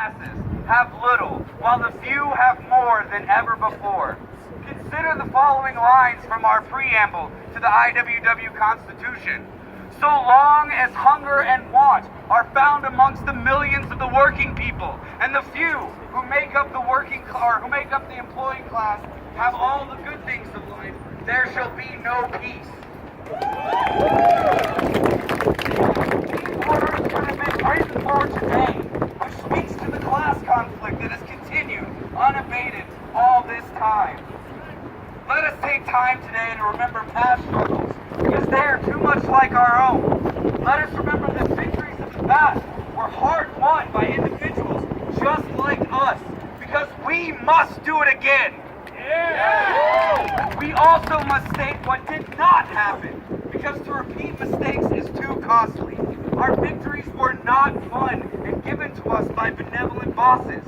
masses have little, while the few have more than ever before. Consider the following lines from our preamble to the IWW Constitution. So long as hunger and want are found amongst the millions of the working people, and the few who make up the employing class have all the good things of life, there shall be no peace. These words could have been written for today, which speaks to the class conflict that has continued unabated all this time. Let us take time today to remember past struggles, because they are too much like our own. Let us remember that victories of the past were hard-won by individuals just like us, because we must do it again. Yeah. We also must state what did not happen, because to repeat mistakes is too costly. Our victories were not won and given to us by benevolent bosses,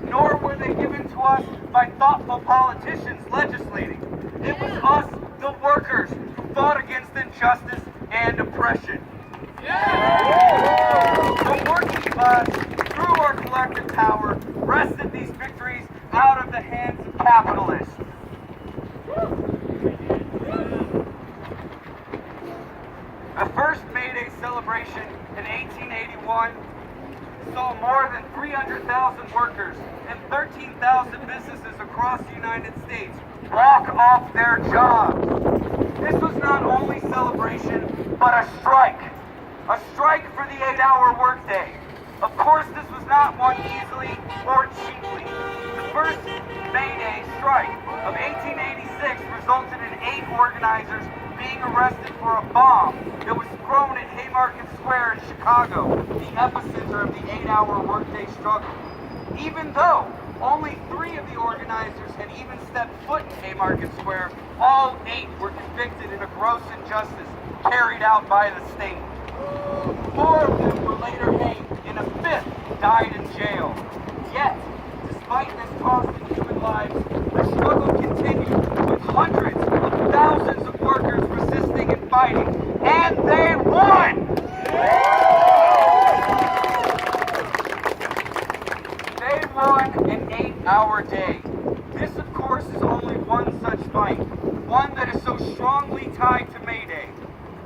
nor were they given to us by thoughtful politicians legislating. It was us, the workers, who fought against injustice and oppression. The working class, through our collective power, wrested these victories out of the hands of capitalists. The first May Day celebration in 1881 saw more than 300,000 workers and 13,000 businesses across the United States walk off their jobs. This was not only celebration, but a strike. A strike for the 8-hour workday. Of course, this was not won easily or cheaply. The first May Day strike of 1886 resulted in 8 organizers being arrested for a bomb that was thrown at Haymarket Square in Chicago, the epicenter of the 8-hour workday struggle. Even though only 3 of the organizers had even stepped foot in Haymarket Square, all 8 were convicted in a gross injustice carried out by the state. 4 of them were later hanged, and a 5th died in jail. Yet, despite this cost in human lives, the struggle continued with hundreds of thousands of workers resisting and fighting, and they won! They won an 8-hour day. This, of course, is only one such fight, one that is so strongly tied to May Day.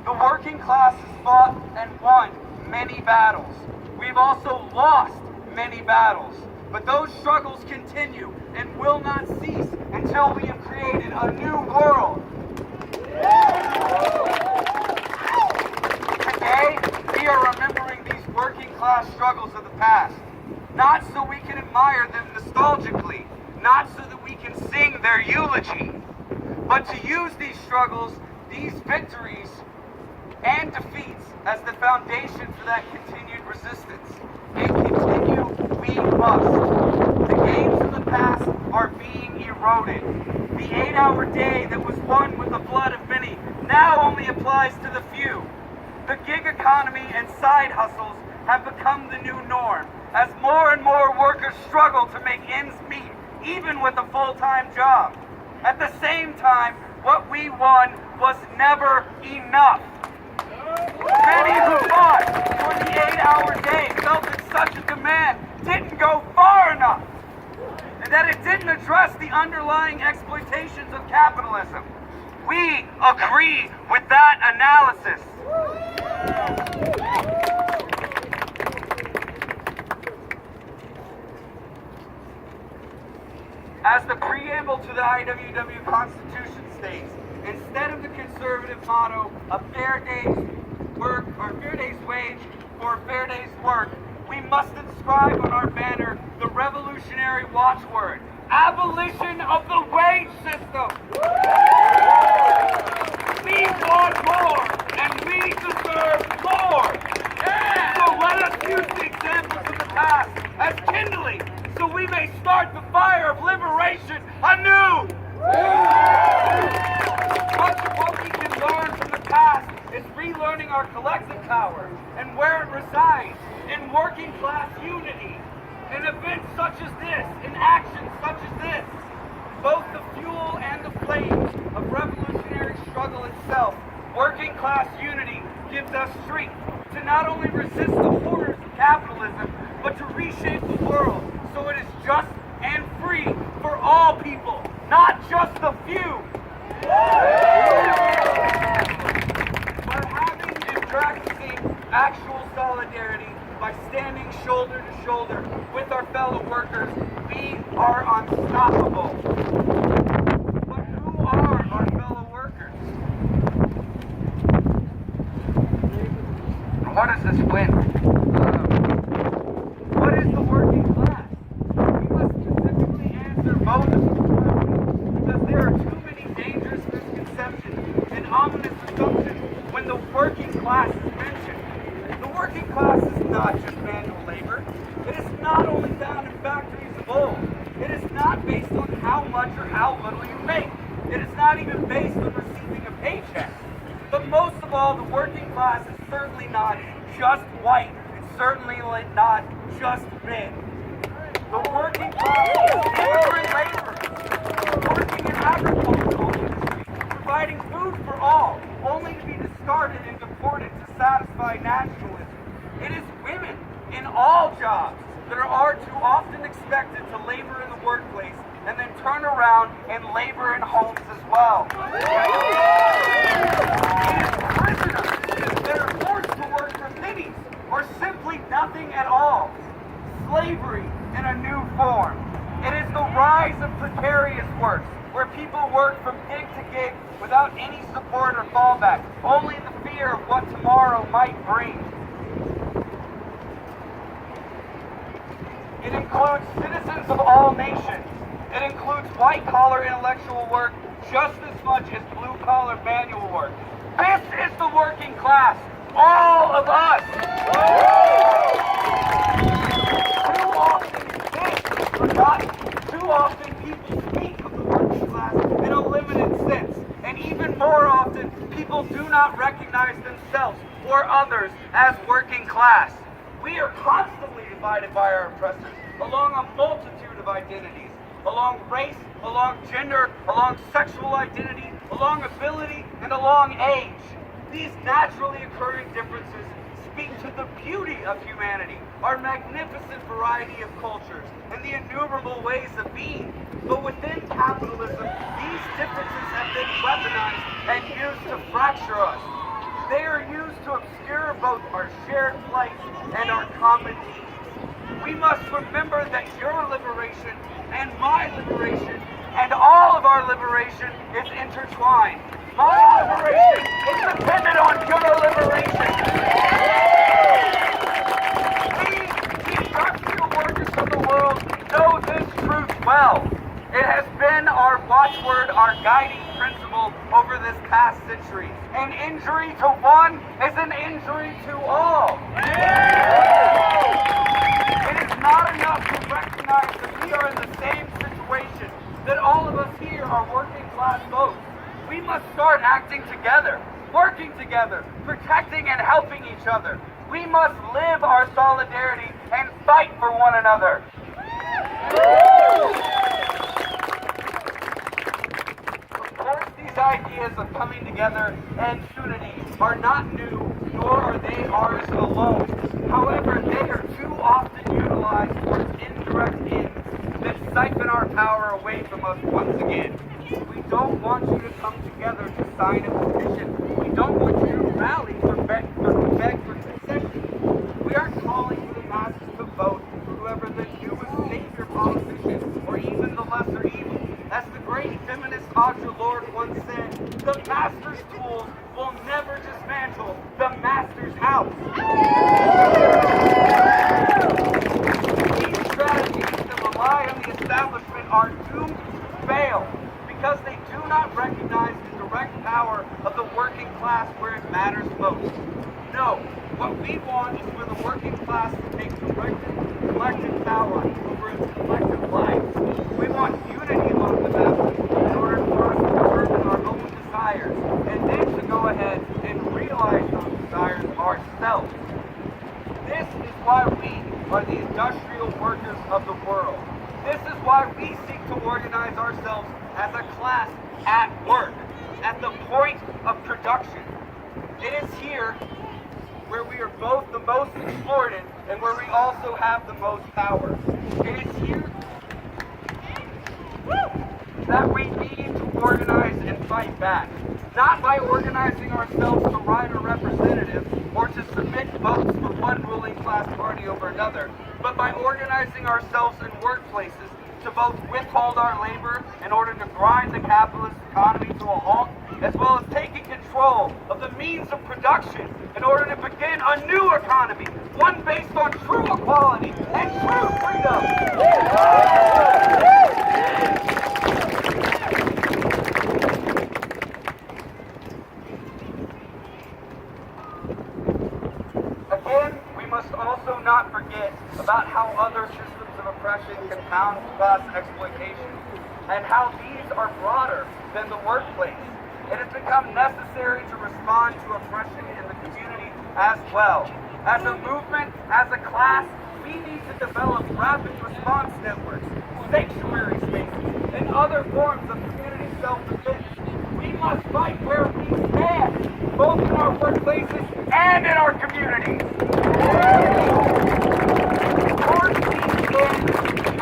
The working class has fought and won many battles. We've also lost many battles. But those struggles continue and will not cease until we have created a new world. Today, we are remembering these working class struggles of the past. Not so we can admire them nostalgically, not so that we can sing their eulogy, but to use these struggles, these victories, and defeats as the foundation for that continued resistance. And continue we must. The gains of the past are being eroded. The 8-hour day that was won with the blood of many now only applies to the few. The gig economy and side hustles have become the new norm, as more and more workers struggle to make ends meet, even with a full-time job. At the same time, what we won was never enough. Many who fought for the 8-hour day felt that such a demand didn't go far enough, and that it didn't address the underlying exploitations of capitalism. We agree with that analysis. As the preamble to the IWW Constitution states, instead of the conservative motto, a fair day's work, or fair day's wage for a fair day's work, we must inscribe on our banner the revolutionary watchword, abolition of the wage system. We want more, and we deserve more. So let us use the examples of the past as kindling, so we may start the fire of liberation anew. Much of what we can learn from the past is relearning our collective power and where it resides in working class unity. In events such as this, in actions such as this, both the fuel and the flames of revolutionary struggle itself, working class unity gives us strength to not only resist the horrors of capitalism, but to reshape the world so it is just and free for all people, not just the few. By having and practicing actual solidarity, by standing shoulder to shoulder with our fellow workers, we are unstoppable. But who are our fellow workers? What does this win? What is the working class? We must specifically answer both of these questions because there are too many dangerous misconceptions and ominous assumptions when the working class is mentioned. The working class is not just manual labor. It is not only found in factories of old. It is not based on how much or how little you make. It is not even based on receiving a paycheck. But most of all, the working class is certainly not just white. It's certainly not just men. The working class is immigrant laborers, working in agricultural industry, providing food for all, only to be discarded and deported to satisfy nationalism. It is women in all jobs that are too often expected to labor in the workplace and then turn around and labor in homes as well. It is prisoners that are forced to work for pennies or simply nothing at all. Slavery in a new form. It is the rise of precarious work, where people work from gig to gig without any support or fallback, only the fear of what tomorrow might bring. It includes citizens of all nations. It includes white-collar intellectual work just as much as blue-collar manual work. This is the working class, all of us. Too often this is forgotten. Too often people speak of the working class in a limited sense. And even more often, people do not recognize themselves or others as working class. We are constantly divided by our oppressors along a multitude of identities, along race, along gender, along sexual identity, along ability, and along age. These naturally occurring differences speak to the beauty of humanity, our magnificent variety of cultures, and the innumerable ways of being. But within capitalism, these differences have been weaponized and used to fracture us. They are used to obscure both our shared plight and our common needs. We must remember that your liberation and my liberation and all of our liberation is intertwined. My liberation is dependent on your liberation. We, the industrial workers of the world, know this truth well. It has been our watchword, our guiding principle over this past century. An injury to one is an injury to all. It is not enough to recognize that we are in the same situation, that all of us here are working class folks. We must start acting together, working together, protecting and helping each other. We must live our solidarity and fight for one another. Of course, these ideas of coming together and unity are not new, nor are they ours alone. However, they are too often utilized towards indirect ends that siphon our power away from us once again. We don't want you to come together to sign a petition. We don't want you to rally to beg for concessions. We aren't calling for the masses to vote for whoever the newest savior politician or even the lesser evil. As the great feminist Audre Lorde once said, the master's tools will never dismantle the master's house. These strategies that rely on the establishment are doomed to fail because they do not recognize the direct power of the working class where it matters most. No, what we want is for the working class to take direct collective power over its collective lives. We want unity among the masses in order for us to determine our own desires, and then to go ahead and realize those desires ourselves. This is why we are the industrial workers of the world. This is why we seek to organize ourselves as a class at work, at the point of production. It is here where we are both the most exploited and where we also have the most power. It is here that we need to organize and fight back. Not by organizing ourselves to ride a representative or to submit votes for one ruling class party over another, but by organizing ourselves in workplaces to both withhold our labor in order to grind the capitalist economy to a halt, as well as taking control of the means of production in order to begin a new economy, one based on true equality and true freedom. Again, we must also not forget about how other systems of oppression compound class exploitation, and how these are broader than the workplace. It has become necessary to respond to oppression in the community as well. As a movement, as a class, we need to develop rapid response networks, sanctuary spaces, and other forms of community self-defense. We must fight where we stand, both in our workplaces and in our communities. Towards these ends,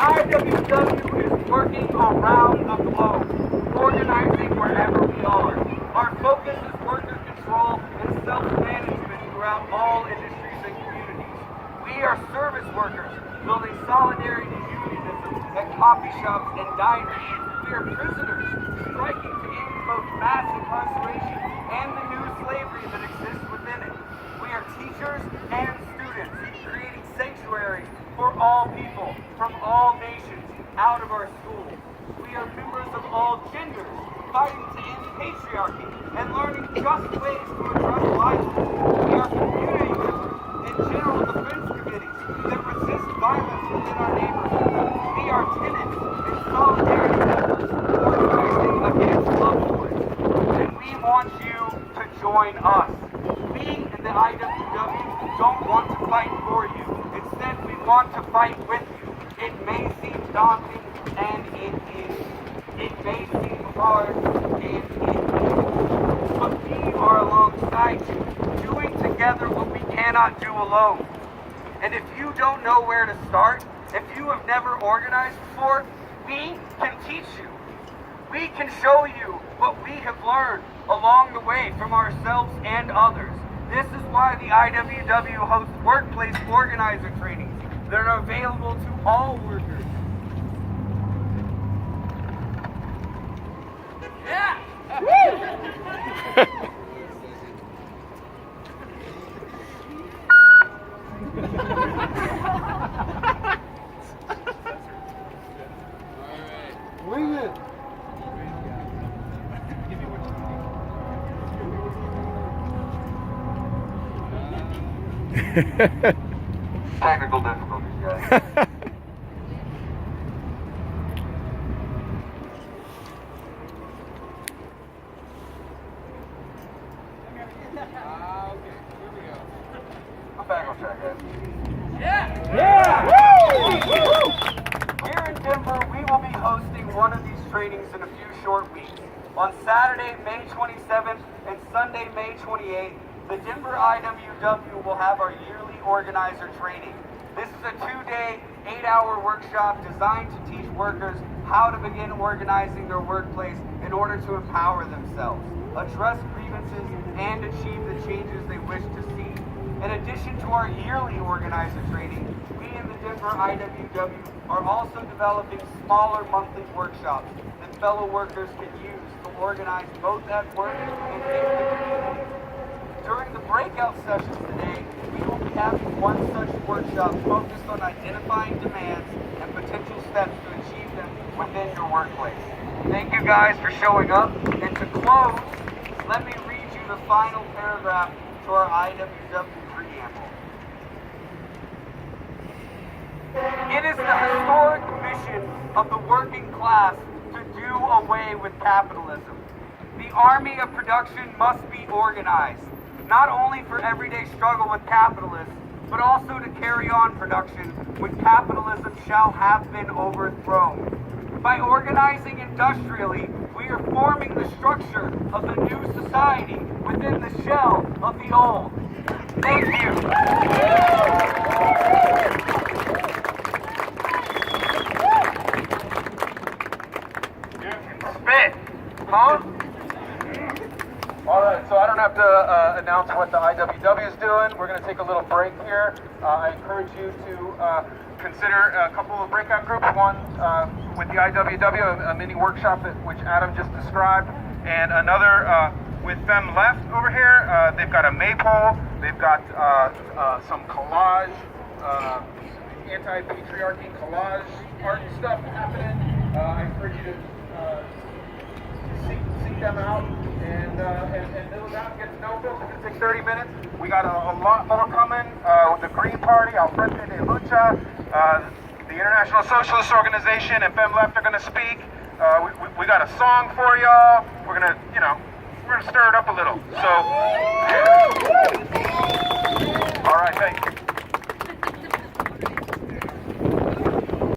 IWW is working around the globe, organizing wherever we are. Our focus is worker control and self-management throughout all industries and communities. We are service workers, building solidarity and unionism at coffee shops and diners. We are prisoners, striking to end both mass incarceration and the new slavery that exists within it. We are teachers and students, creating sanctuaries for all people from all nations out of our schools. We are members of all genders, fighting to end patriarchy and learning just ways to address violence. We are community members and general defense committees that resist violence within our neighborhoods. We are tenants and solidarity members organizing against love wars. And we want you to join us. We in the IWW don't want to fight for you. Instead, we want to fight with you. It may seem daunting, and it is. It may seem hard, and it is. But we are alongside you, doing together what we cannot do alone. And if you don't know where to start, if you have never organized before, we can teach you. We can show you what we have learned along the way from ourselves and others. This is why the IWW hosts workplace organizer trainings that are available to all workers. Yeah! Wing it! Technical difficulties, guys. I'm back on track, guys. Here in Denver, we will be hosting one of these trainings in a few short weeks. On Saturday, May 27th and Sunday, May 28th, the Denver IWW will have our yearly organizer training. This is a 2-day, 8-hour workshop designed to teach workers how to begin organizing their workplace in order to empower themselves, address grievances, and achieve the changes they wish to see. In addition to our yearly organizer training, we in the Denver IWW are also developing smaller monthly workshops that fellow workers can use to organize both at work and in the community. During the breakout sessions today, we will be having one such workshop focused on identifying demands and potential steps to achieve them within your workplace. Thank you guys for showing up. And to close, let me read you the final paragraph to our IWW preamble. It is the historic mission of the working class to do away with capitalism. The army of production must be organized, not only for everyday struggle with capitalists, but also to carry on production when capitalism shall have been overthrown. By organizing industrially, we are forming the structure of the new society within the shell of the old. Thank you. fit. Huh? All right, so I don't have to announce what the IWW is doing. We're going to take a little break here. I encourage you to consider a couple of breakout groups. One with the IWW, a mini workshop which Adam just described, and another with Femme Left over here. They've got a maypole. They've got some collage, anti-patriarchy collage art stuff happening. I encourage you to seek them out and those out and get to know folks. It's going to take 30 minutes. We got a lot more coming with the Green Party, Al Frente de Lucha, the International Socialist Organization, and Femme Left are going to speak. We got a song for y'all. We're going to, we're going to stir it up a little. So, all right, thank you.